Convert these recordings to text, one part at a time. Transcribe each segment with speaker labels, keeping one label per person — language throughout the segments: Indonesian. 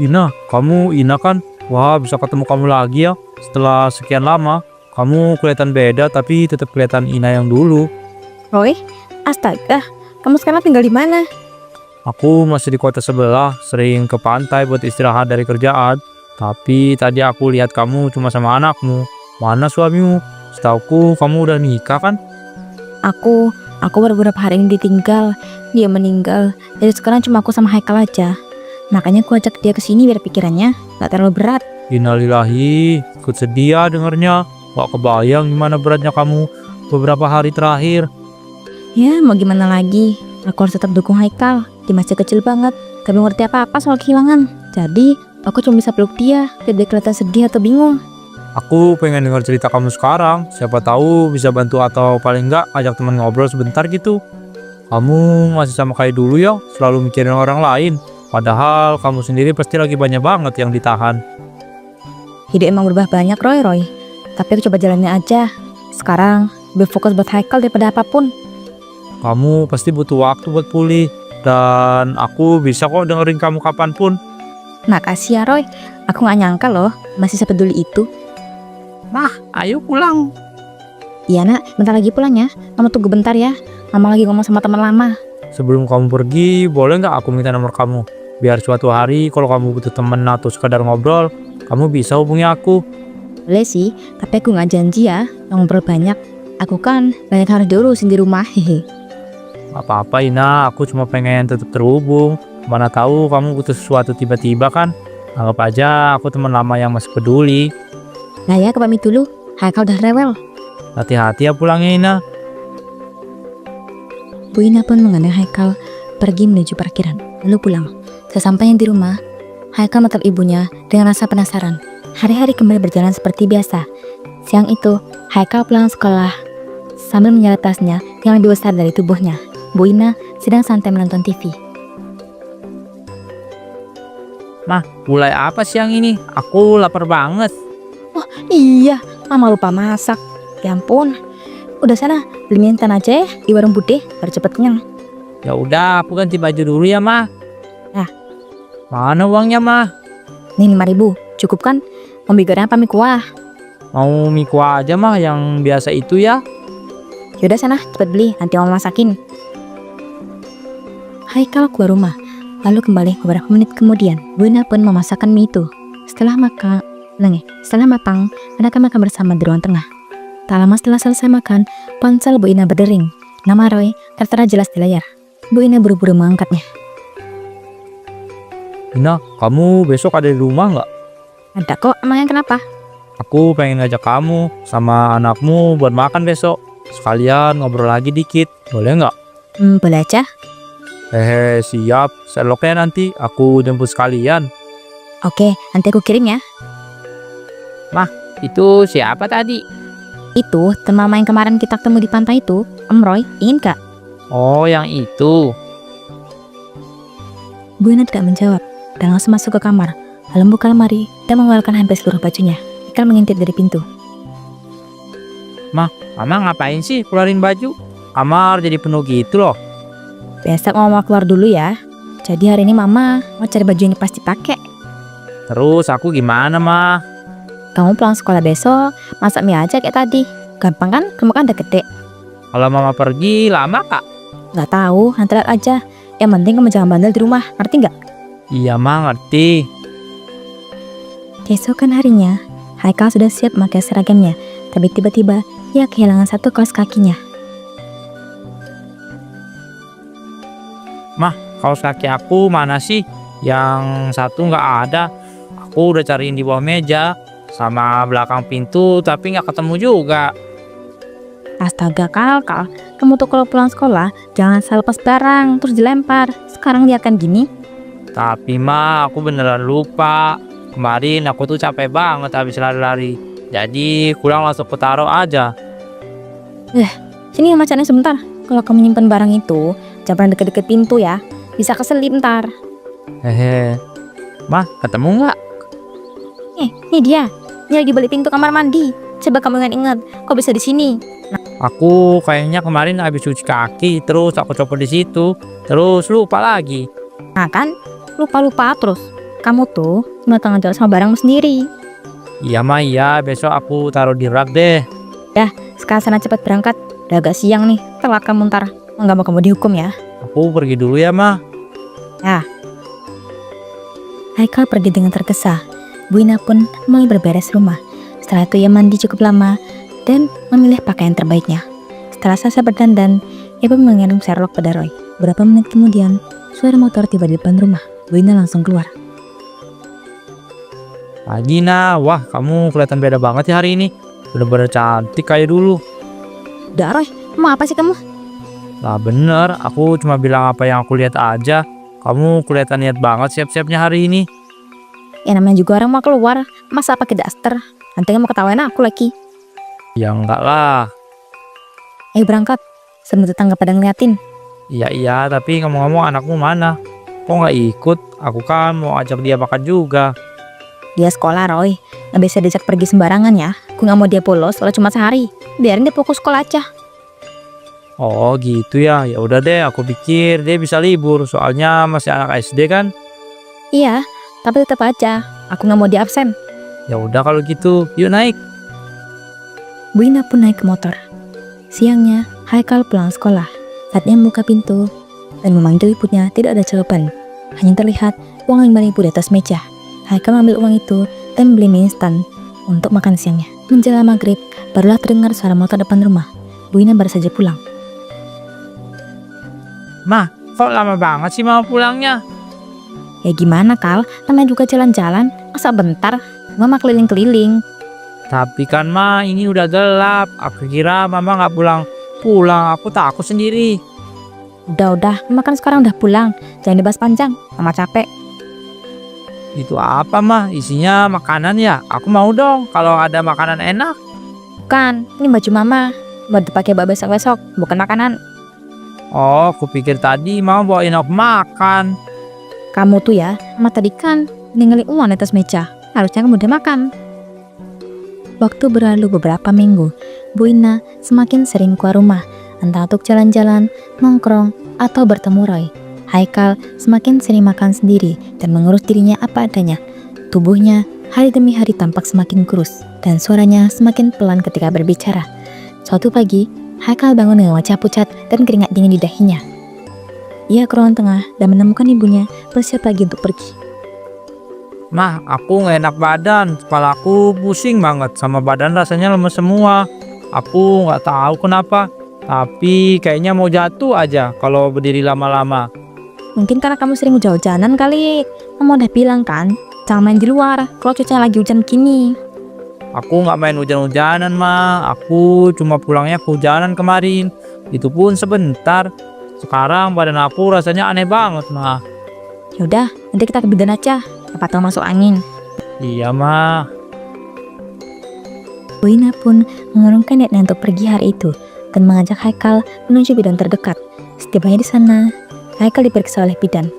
Speaker 1: Ina, kamu Ina kan? Wah, bisa ketemu kamu lagi ya. Setelah sekian lama, kamu kelihatan beda tapi tetap kelihatan Ina yang dulu.
Speaker 2: Roy, astaga, kamu sekarang tinggal di mana?
Speaker 1: Aku masih di kota sebelah, sering ke pantai buat istirahat dari kerjaan. Tapi tadi aku lihat kamu cuma sama anakmu. Mana suamimu? Setauku kamu udah nikah kan?
Speaker 2: Aku baru beberapa hari ini ditinggal. Dia meninggal. Jadi sekarang cuma aku sama Haikal aja. Makanya aku ajak dia ke sini biar pikirannya gak terlalu berat.
Speaker 1: Innalillahi, ikut sedih ya dengernya. Gak kebayang gimana beratnya kamu beberapa hari terakhir.
Speaker 2: Ya, mau gimana lagi? Aku harus tetap dukung Haikal. Dia masih kecil banget, gak belum ngerti apa-apa soal kehilangan. Jadi, aku cuma bisa peluk dia, biar dia kelihatan sedih atau bingung.
Speaker 1: Aku pengen dengar cerita kamu sekarang. Siapa tahu bisa bantu atau paling enggak ajak teman ngobrol sebentar gitu. Kamu masih sama kayak dulu ya, selalu mikirin orang lain. Padahal kamu sendiri pasti lagi banyak banget yang ditahan.
Speaker 2: Hidup emang berubah banyak, Roy. Tapi aku coba jalanin aja. Sekarang, lebih fokus buat Haikal daripada apapun.
Speaker 1: Kamu pasti butuh waktu buat pulih. Dan aku bisa kok dengerin kamu kapanpun.
Speaker 2: Makasih ya, Roy. Aku gak nyangka loh, masih sepeduli itu.
Speaker 1: Nah, ayo pulang.
Speaker 2: Iya nak, bentar lagi pulang ya. Mama tunggu bentar ya. Mama lagi ngomong sama teman lama.
Speaker 1: Sebelum kamu pergi, boleh nggak aku minta nomor kamu? Biar suatu hari kalau kamu butuh temen atau sekadar ngobrol, kamu bisa hubungi aku.
Speaker 2: Boleh sih, tapi aku gak janji ya ngobrol banyak. Aku kan banyak harus diurusin di rumah. Hehe.
Speaker 1: Gak apa-apa Ina, aku cuma pengen tetap terhubung. Mana tahu kamu butuh sesuatu tiba-tiba kan? Anggap aja aku teman lama yang masih peduli.
Speaker 2: Nah ya, aku pamit dulu. Haikal udah rewel.
Speaker 1: Hati-hati ya pulangnya Ina.
Speaker 2: Bu Ina pun mengandang Haikal pergi menuju parkiran, lalu pulang. Sesampainya di rumah, Haikal menatap ibunya dengan rasa penasaran. Hari-hari kembali berjalan seperti biasa. Siang itu, Haikal pulang sekolah sambil menyeret tasnya yang lebih besar dari tubuhnya. Bu Ina sedang santai menonton TV.
Speaker 1: Mah, mulai apa siang ini? Aku lapar banget.
Speaker 2: Oh iya, Mama lupa masak. Ya ampun. Udah sana, beli mie instan aja ya di warung Bude, biar cepet kenyang.
Speaker 1: Ya udah, aku ganti baju dulu ya Mah.
Speaker 2: Nah.
Speaker 1: Mana uangnya Mah?
Speaker 2: Nih 5.000, cukup kan? Mau mie goreng apa mie kuah?
Speaker 1: Mau mie kuah aja Mah, yang biasa itu ya.
Speaker 2: Yaudah sana, cepet beli, nanti Mama masakin. Haikal keluar rumah, lalu kembali beberapa menit kemudian. Bu Ina pun memasakkan mie itu. Setelah matang, mereka makan bersama di ruang tengah. Tak lama setelah selesai makan, ponsel Bu Ina berdering. Nama Roy tertera jelas di layar. Bu Ina buru-buru mengangkatnya.
Speaker 1: Ina, kamu besok ada di rumah nggak?
Speaker 2: Ada kok, emangnya kenapa?
Speaker 1: Aku pengen ngajak kamu sama anakmu buat makan besok. Sekalian ngobrol lagi dikit, boleh nggak?
Speaker 2: Boleh aja.
Speaker 1: Hehe, siap. Seloknya nanti aku jemput sekalian.
Speaker 2: Oke, nanti aku kirim ya.
Speaker 1: Itu siapa tadi?
Speaker 2: Itu teman main kemarin kita ketemu di pantai itu, Om Roy, ingin kak?
Speaker 1: Oh, yang itu.
Speaker 2: Bu Ina tidak menjawab dan langsung masuk ke kamar, lalu membuka lemari dan mengeluarkan hampir seluruh bajunya. Haikal mengintip dari pintu.
Speaker 1: Mama ngapain sih keluarin baju? Kamar jadi penuh gitu loh.
Speaker 2: Besok Mama keluar dulu ya. Jadi hari ini Mama mau cari baju yang pasti pakai.
Speaker 1: Terus aku gimana Mah?
Speaker 2: Kamu pulang sekolah besok, masak mie aja kayak tadi. Gampang kan? Kamu kan udah gede.
Speaker 1: Kalau Mama pergi lama kak?
Speaker 2: Gak tahu, nanti lihat aja. Yang penting kamu jangan bandel di rumah, ngerti nggak?
Speaker 1: Iya Mah, ngerti.
Speaker 2: Keesokan harinya, Haikal sudah siap memakai seragamnya, tapi tiba-tiba ia kehilangan satu kaos kakinya.
Speaker 1: Kaos kaki aku mana sih? Yang satu nggak ada. Aku udah cariin di bawah meja sama belakang pintu, tapi nggak ketemu juga.
Speaker 2: Astaga Kal, kamu tuh kalau pulang sekolah jangan asal lepas barang terus dilempar. Sekarang lihat kan gini.
Speaker 1: Tapi Mah, aku beneran lupa. Kemarin aku tuh capek banget habis lari-lari. Jadi pulang langsung aku taruh aja.
Speaker 2: Sini macanya sebentar. Kalau kamu nyimpen barang itu, jangan deket-deket pintu ya. Bisa keselip ntar.
Speaker 1: Hehe. Mah, ketemu nggak?
Speaker 2: Nih dia. Ini lagi balik pintu kamar mandi. Coba kamu ingat-ingat, kok bisa di sini?
Speaker 1: Aku kayaknya kemarin habis cuci kaki, terus aku copot di situ, terus lupa lagi.
Speaker 2: Nah kan, lupa-lupa terus. kamu tuh cuma tanggung jawab sama barangmu sendiri.
Speaker 1: Iya mah iya, besok aku taruh di rak deh.
Speaker 2: Sekarang sana cepat berangkat. Udah agak siang nih, telat kamu ntar. Nggak mau kamu dihukum ya.
Speaker 1: Aku pergi dulu ya mah.
Speaker 2: Haikal pergi dengan tergesa. Bu Ina pun mulai berberes rumah. Setelah itu ia mandi cukup lama dan memilih pakaian terbaiknya. Setelah selesai berdandan, ia pun mengirim Sherlock pada Roy. Beberapa menit kemudian, suara motor tiba di depan rumah. Bu Ina langsung keluar.
Speaker 1: Gina, wah kamu kelihatan beda banget ya hari ini. Bener-bener cantik kayak dulu.
Speaker 2: Udah Roy, mau apa sih kamu?
Speaker 1: Lah bener, aku cuma bilang apa yang aku lihat aja. Kamu kelihatan niat banget siap-siapnya hari ini.
Speaker 2: Ya namanya juga orang mau keluar, masa pakai daster? Nanti mau ketawain aku lagi.
Speaker 1: Ya enggak lah.
Speaker 2: Ayo berangkat, sebelum tetangga pada ngeliatin.
Speaker 1: Iya, tapi ngomong-ngomong anakmu mana? Kok nggak ikut? Aku kan mau ajak dia makan juga.
Speaker 2: Dia sekolah Roy, nggak bisa diajak pergi sembarangan ya. Aku nggak mau dia bolos, soalnya cuma sehari. Biarin dia fokus sekolah aja.
Speaker 1: Oh gitu ya, ya udah deh. Aku pikir dia bisa libur, soalnya masih anak SD kan.
Speaker 2: Iya, tapi tetap aja, aku nggak mau dia absen.
Speaker 1: Ya udah kalau gitu, yuk naik.
Speaker 2: Bu Ina pun naik ke motor. Siangnya, Haikal pulang sekolah. Saat ia membuka pintu dan memanggil ibunya, tidak ada jawaban. Hanya terlihat uang 5.000 di atas meja. Haikal mengambil uang itu dan beli mie instan untuk makan siangnya. Menjelang maghrib, barulah terdengar suara motor depan rumah. Bu Ina baru saja pulang.
Speaker 1: Mah, kok lama banget sih mau pulangnya?
Speaker 2: Ya gimana Kal, namanya juga jalan-jalan, masa bentar? Mama keliling-keliling.
Speaker 1: Tapi kan mah ini udah gelap. Aku kira mama nggak pulang. Aku takut sendiri.
Speaker 2: Udah, Mama kan sekarang udah pulang. Jangan dibahas panjang, Mama capek.
Speaker 1: Itu apa mah? Isinya makanan ya? Aku mau dong kalau ada makanan enak.
Speaker 2: Bukan, ini baju Mama. Buat dipakai buat besok-besok, bukan makanan.
Speaker 1: Oh, aku pikir tadi mau bawain aku makan.
Speaker 2: Kamu tuh ya, Mama tadi kan ninggalin uang di atas meja. Harusnya kamu udah makan. Waktu berlalu beberapa minggu, Bu Ina semakin sering keluar rumah, entah untuk jalan-jalan, nongkrong, atau bertemu Roy. Haikal semakin sering makan sendiri dan mengurus dirinya apa adanya. Tubuhnya hari demi hari tampak semakin kurus dan suaranya semakin pelan ketika berbicara. Suatu pagi, Haikal bangun dengan wajah pucat dan keringat dingin di dahinya. Ia ke ruang tengah dan menemukan ibunya bersiap lagi untuk pergi.
Speaker 1: Mah, aku nggak enak badan. Kepalaku pusing banget sama badan rasanya lemes semua. Aku nggak tahu kenapa. Tapi kayaknya mau jatuh aja kalau berdiri lama-lama.
Speaker 2: Mungkin karena kamu sering hujan-hujanan kali. Mama udah bilang kan, jangan main di luar kalau cuacanya lagi hujan gini.
Speaker 1: Aku nggak main hujan-hujanan mah. Aku cuma pulangnya kehujanan kemarin. Itu pun sebentar. Sekarang badan aku rasanya aneh banget mah.
Speaker 2: Yaudah, nanti kita ke bidan aja. Siapa tahu masuk angin.
Speaker 1: Iya mah.
Speaker 2: Bu Ina pun mengurungkan niatnya untuk pergi hari itu dan mengajak Haikal menuju bidan terdekat. Setibanya di sana, Haikal diperiksa oleh bidan.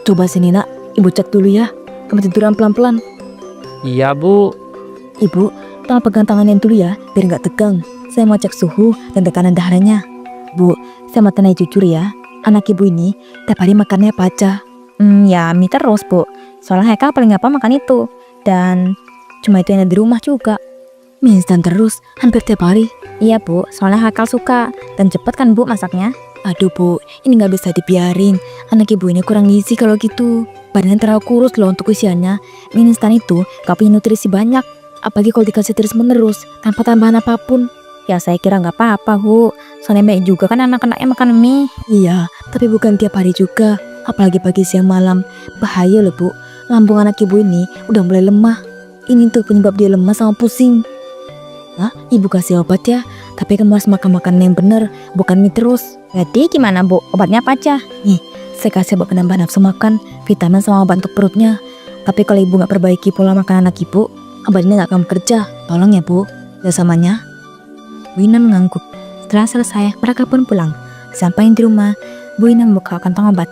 Speaker 2: Coba sini nak, ibu cek dulu ya. Kamu tiduran pelan-pelan.
Speaker 1: Iya bu.
Speaker 2: Ibu, tolong pegang tangannya dulu ya, biar nggak tegang. Saya mau cek suhu dan tekanan darahnya. Bu, saya mau tanya jujur ya. Anak ibu ini tiap hari makannya apa aja? Ya mie terus bu. Soalnya Haikal paling apa makan itu. Dan cuma itu yang ada di rumah juga. Mie instan terus, hampir tiap hari. Iya bu, soalnya Haikal suka. Dan cepet kan bu masaknya. Aduh bu, ini nggak bisa dibiarin. Anak ibu ini kurang gizi kalau gitu. Badannya terlalu kurus loh untuk usianya. Mie instan itu gak punya nutrisi banyak. Apalagi kalau dikasih terus menerus tanpa tambahan apapun. Ya saya kira nggak apa-apa bu. Soalnya baik juga kan anak-anaknya makan mie. Iya, tapi bukan tiap hari juga. Apalagi pagi siang malam. Bahaya loh bu. Lambung anak ibu ini udah mulai lemah. Ini tuh penyebab dia lemas sama pusing. Nah, ibu kasih obat ya. Tapi kamu harus makan makanan yang bener, bukan mie terus. Jadi gimana bu? Obatnya apa aja? Nih, saya kasih obat penambah nafsu makan, vitamin sama obat untuk perutnya. Tapi kalau ibu nggak perbaiki pola makan anak ibu, obat ini nggak akan bekerja. Tolong ya bu, kerjasamanya. Bu Ina mengangguk. Setelah selesai, mereka pun pulang. Sampai di rumah, Bu Ina membuka kantong obat.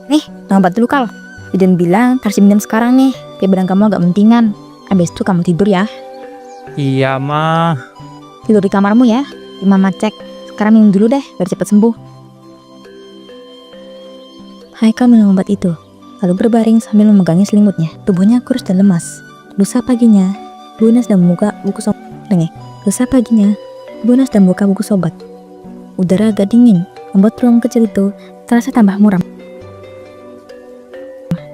Speaker 2: Nih, obat dulu Kal. Bidan bilang harus minum sekarang nih, biar badan kamu agak mendingan. Abis itu kamu tidur ya.
Speaker 1: Iya mah.
Speaker 2: Tidur di kamarmu ya. Mama cek. Sekarang minum dulu deh, biar cepat sembuh. Haikal minum obat itu, lalu berbaring sambil memegangi selimutnya. Tubuhnya kurus dan lemas. Lusa paginya, Buna sedang membuka buku sobat. Lusa paginya, Buna sedang membuka buku sobat. Udara agak dingin, membuat ruang kecil itu terasa tambah muram.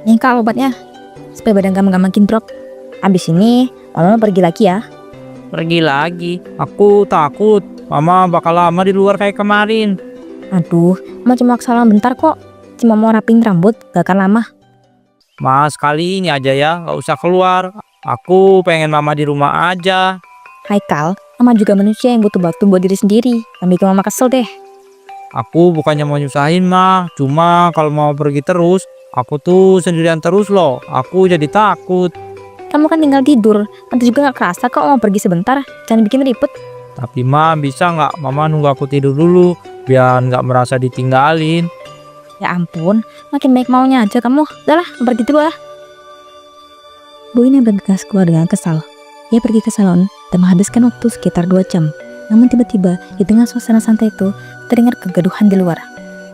Speaker 2: Nih Kal obatnya, supaya badan kamu gak makin drop. Abis ini, Mama pergi lagi ya.
Speaker 1: Pergi lagi? Aku takut. Mama bakal lama di luar kayak kemarin.
Speaker 2: Aduh, Mama cuma kesalahan bentar kok. Cuma mau rapin rambut, gak akan lama.
Speaker 1: Mas, kali ini aja ya, gak usah keluar. Aku pengen mama di rumah aja.
Speaker 2: Haikal, Mama juga manusia yang butuh waktu buat diri sendiri. Yang bikin Mama kesel deh.
Speaker 1: Aku bukannya mau nyusahin mah, cuma kalau mau pergi terus, aku tuh sendirian terus loh. Aku jadi takut.
Speaker 2: Kamu kan tinggal tidur, nanti juga gak kerasa kok mau pergi sebentar. Jangan bikin ribet.
Speaker 1: Tapi mah bisa nggak mama nunggu aku tidur dulu, biar nggak merasa ditinggalin.
Speaker 2: Ya ampun, makin baik maunya aja kamu. Udahlah, pergi dulu lah. Bu Ina bergegas keluar dengan kesal. Ia pergi ke salon dan menghabiskan waktu sekitar 2 jam. Namun tiba-tiba di tengah suasana santai itu terdengar kegaduhan di luar.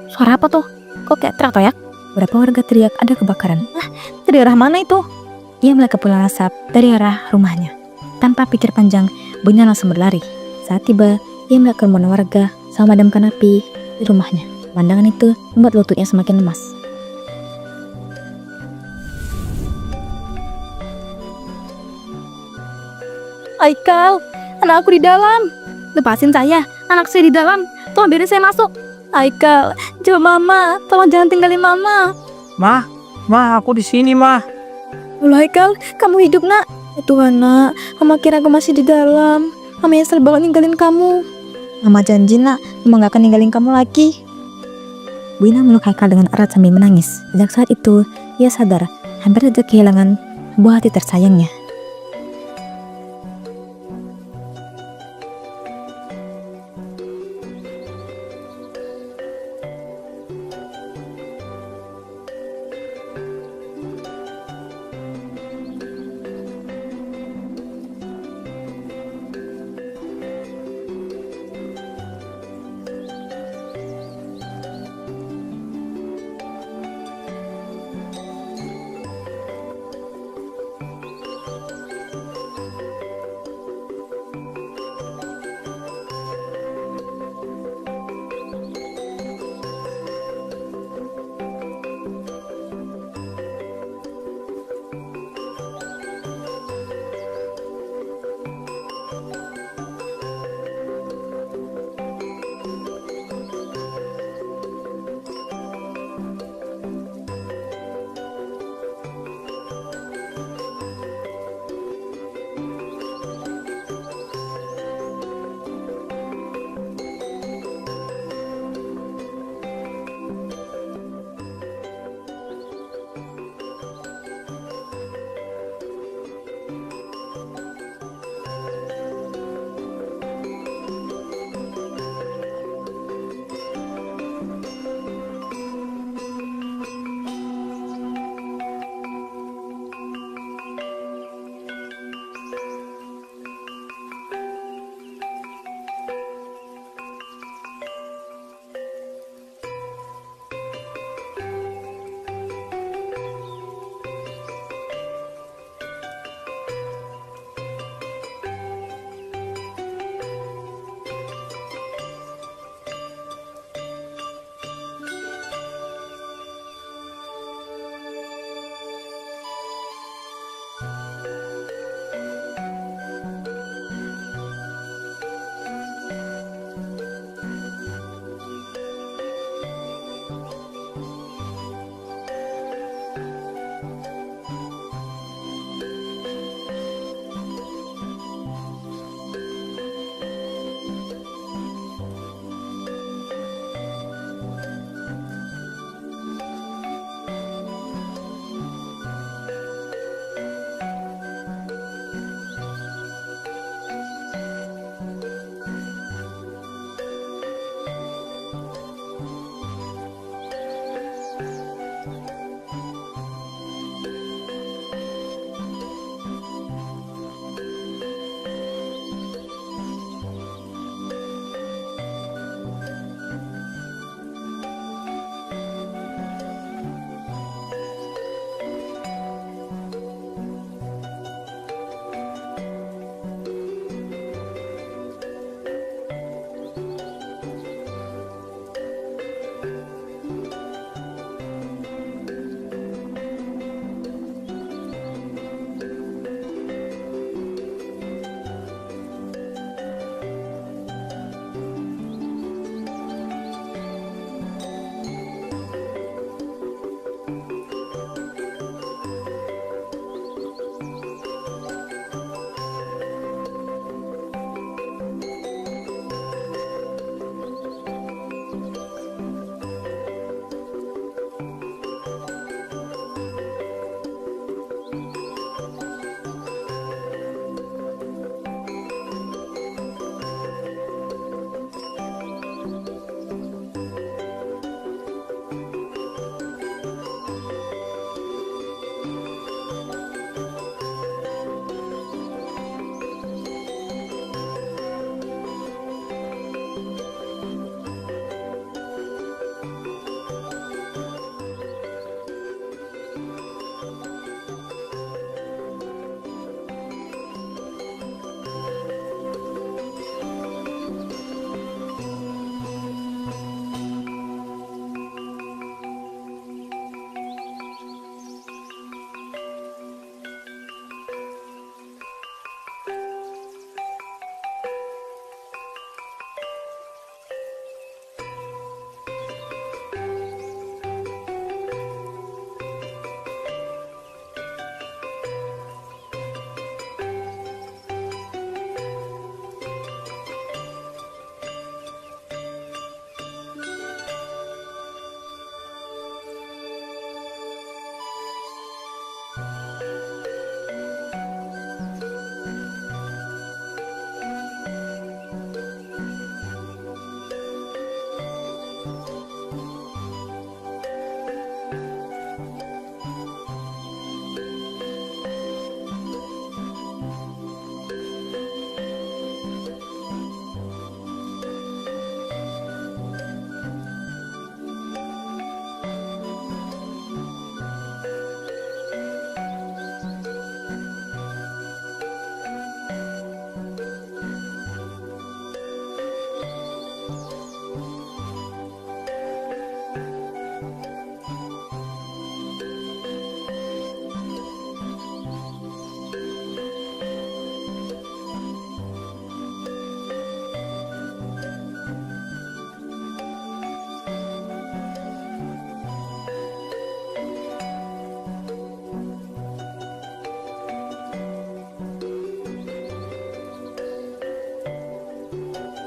Speaker 2: Suara apa tuh? Kok kayak teriak-teriak? Beberapa warga teriak ada kebakaran. Dari arah mana itu? Ia melihat kepulan asap dari arah rumahnya. Tanpa pikir panjang, Bu Ina langsung berlari. Saat tiba, ia melihat kerumunan warga sama memadamkan api di rumahnya. Pandangan itu membuat lututnya semakin lemas. Haikal, anak aku di dalam. Lepasin saya, anak saya di dalam. Tolong biarin saya masuk. Haikal, jawab Mama. Tolong jangan tinggalin Mama.
Speaker 1: Mah, aku di sini mah.
Speaker 2: Loh Haikal, kamu hidup nak? Ya Tuhan nak, Mama kira aku masih di dalam. Mama nyesel banget ninggalin kamu. Mama janji nak, Mama gak akan ninggalin kamu lagi. Bu Ina meluk Haikal dengan erat sambil menangis. Sejak saat itu, ia sadar hampir saja kehilangan buah hati tersayangnya.